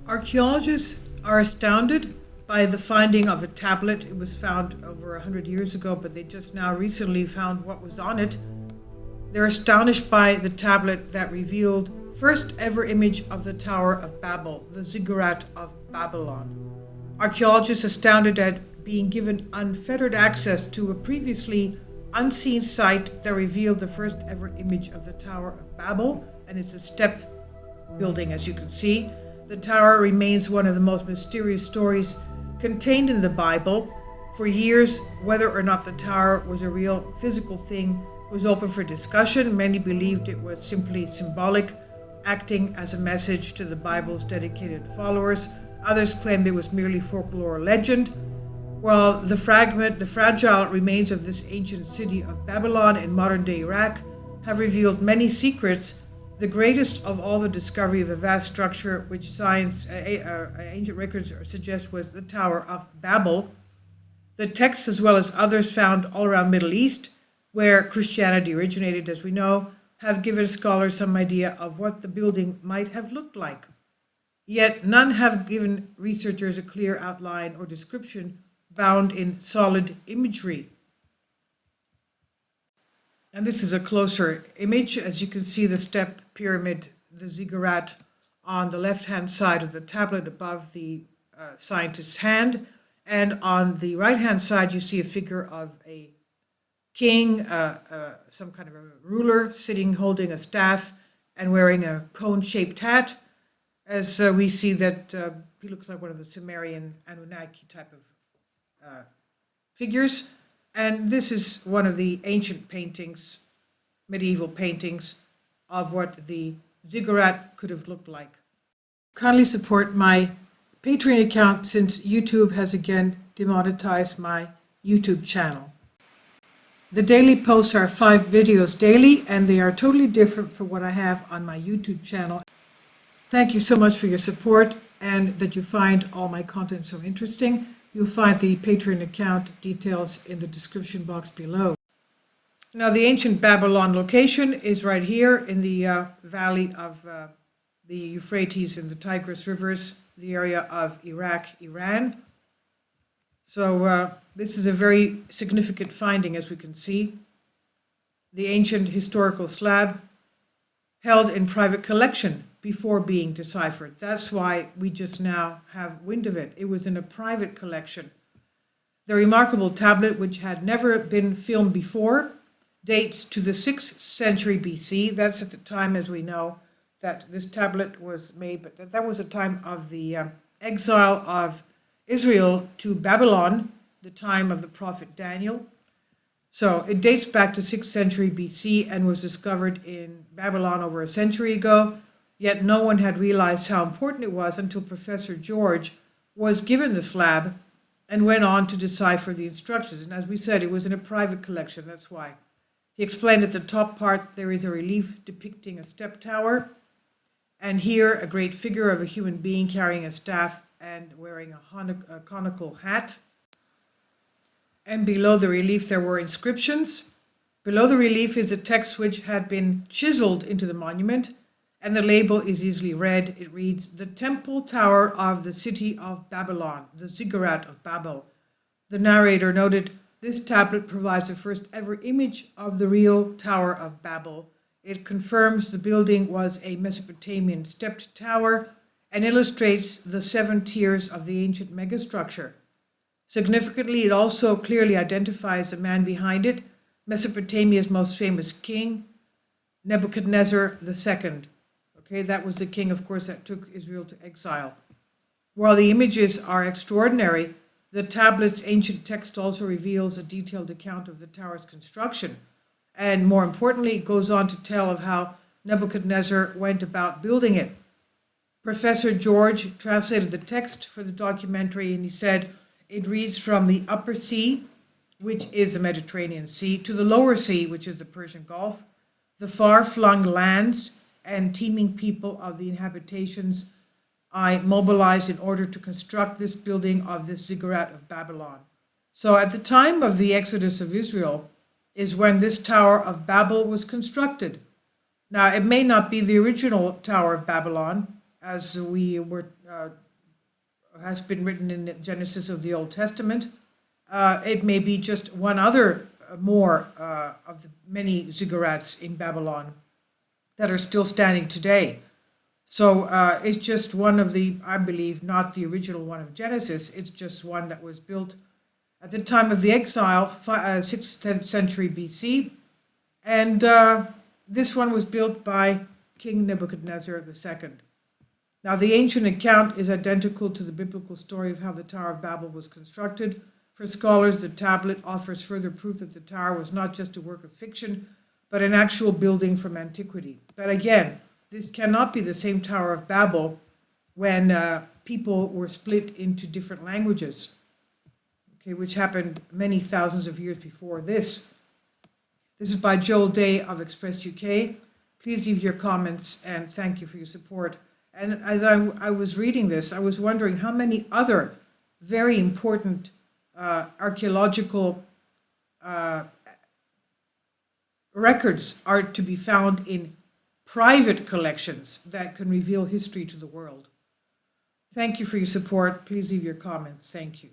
Archaeologists are astounded by the finding of a tablet. It was found over 100 years ago, but they just now recently found what was on it. They're astonished by the tablet that revealed first ever image of the Tower of Babel, the Zigurat of Babylon. Archaeologists astounded at being given unfettered access to a previously unseen site that revealed the first ever image of the Tower of Babel, and it's a step building, as you can see. The tower remains one of the most mysterious stories contained in the Bible. For years, whether or not the tower was a real physical thing was open for discussion. Many believed it was simply symbolic, acting as a message to the Bible's dedicated followers. Others claimed it was merely folklore or legend. While the fragile remains of this ancient city of Babylon in modern-day Iraq have revealed many secrets, the greatest of all the discovery of a vast structure which ancient records suggest was the Tower of Babel. The texts, as well as others found all around Middle East, where Christianity originated, as we know, have given scholars some idea of what the building might have looked like. Yet none have given researchers a clear outline or description bound in solid imagery. And this is a closer image. As you can see, the step pyramid, the ziggurat, on the left-hand side of the tablet above the scientist's hand. And on the right-hand side, you see a figure of a king, some kind of a ruler, sitting holding a staff and wearing a cone-shaped hat. As we see that he looks like one of the Sumerian Anunnaki type of figures. And this is one of the ancient paintings, medieval paintings, of what the ziggurat could have looked like. Kindly support my Patreon account since YouTube has again demonetized my YouTube channel. The daily posts are 5 videos daily, and they are totally different from what I have on my YouTube channel. Thank you so much for your support and that you find all my content so interesting. You'll find the Patreon account details in the description box below. Now, the ancient Babylon location is right here in the valley of the Euphrates and the Tigris rivers, the area of Iraq, Iran. So this is a very significant finding, as we can see. The ancient historical slab held in private collection before being deciphered. That's why we just now have wind of it. It was in a private collection. The remarkable tablet, which had never been filmed before, dates to the 6th century BC. That's at the time, as we know, that this tablet was made, but that was the time of the exile of Israel to Babylon, the time of the prophet Daniel. So it dates back to 6th century BC and was discovered in Babylon over a century ago. Yet no one had realized how important it was until Professor George was given the slab and went on to decipher the instructions. And as we said, it was in a private collection, that's why. He explained at the top part there is a relief depicting a step tower, and here a great figure of a human being carrying a staff and wearing a conical hat. And below the relief there were inscriptions. Below the relief is a text which had been chiseled into the monument, and the label is easily read. It reads, "The Temple Tower of the City of Babylon, the Ziggurat of Babel." The narrator noted, "This tablet provides the first ever image of the real Tower of Babel. It confirms the building was a Mesopotamian stepped tower and illustrates the 7 tiers of the ancient megastructure. Significantly, it also clearly identifies the man behind it, Mesopotamia's most famous king, Nebuchadnezzar II. Okay, that was the king, of course, that took Israel to exile. While the images are extraordinary, the tablet's ancient text also reveals a detailed account of the tower's construction. And more importantly, it goes on to tell of how Nebuchadnezzar went about building it. Professor George translated the text for the documentary, and he said it reads from the Upper Sea, which is the Mediterranean Sea, to the Lower Sea, which is the Persian Gulf, the far-flung lands and teeming people of the inhabitations I mobilized in order to construct this building of this Ziggurat of Babylon. So at the time of the Exodus of Israel is when this Tower of Babel was constructed. Now, it may not be the original Tower of Babylon, as has been written in the Genesis of the Old Testament. It may be just one other more of the many ziggurats in Babylon that are still standing today. So it's just one of the, I believe, not the original one of Genesis. It's just one that was built at the time of the exile, 6th century BC. And this one was built by King Nebuchadnezzar II. Now, the ancient account is identical to the biblical story of how the Tower of Babel was constructed. For scholars, the tablet offers further proof that the tower was not just a work of fiction, but an actual building from antiquity. But again, this cannot be the same Tower of Babel when people were split into different languages, okay, which happened many thousands of years before this. This is by Joel Day of Express UK. Please leave your comments and thank you for your support. And as I was reading this, I was wondering how many other very important archaeological records are to be found in private collections that can reveal history to the world. Thank you for your support. Please leave your comments. Thank you.